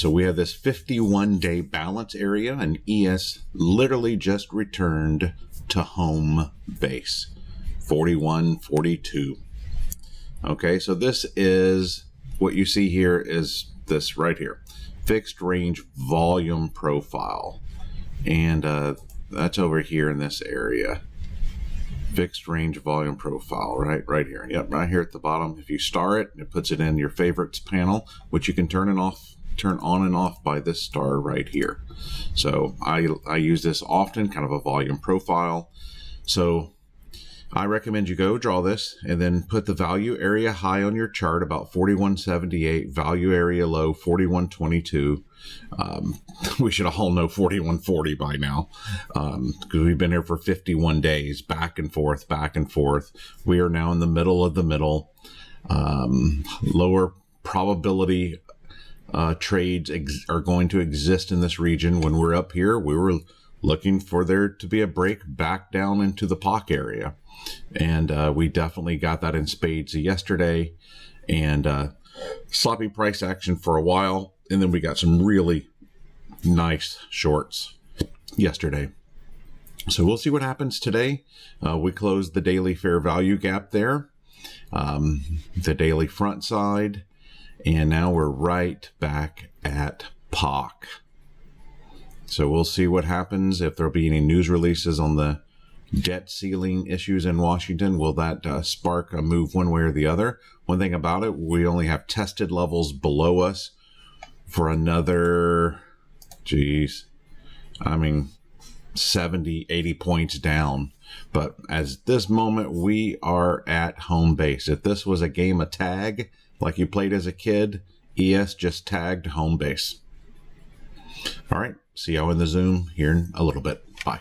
So we have this 51-day balance area, and ES literally just returned to home base, 41.42. Okay, so this is what you see here is this right here, fixed range volume profile, and that's over here in this area. Fixed range volume profile, right here. Yep, right here at the bottom. If you star it, it puts it in your favorites panel, which you can turn on and off by this star right here. So I use this often, kind of a volume profile. So I recommend you go draw this and then put the value area high on your chart, about 41.78, value area low 41.22. We should all know 41.40 by now, because we've been here for 51 days, back and forth, back and forth. We are now in the middle of the middle. Lower probability trades are going to exist in this region. When we're up here, we were looking for there to be a break back down into the POC area. And we definitely got that in spades yesterday, and sloppy price action for a while. And then we got some really nice shorts yesterday. So we'll see what happens today. We closed the daily fair value gap there, the daily front side, and now we're right back at POC. So we'll see what happens, if there'll be any news releases on the debt ceiling issues in Washington. Will that spark a move one way or the other? One thing about it, we only have tested levels below us for another, 70, 80 points down. But as this moment, we are at home base. If this was a game of tag, like you played as a kid, ES just tagged home base. All right, see y'all in the Zoom here in a little bit. Bye.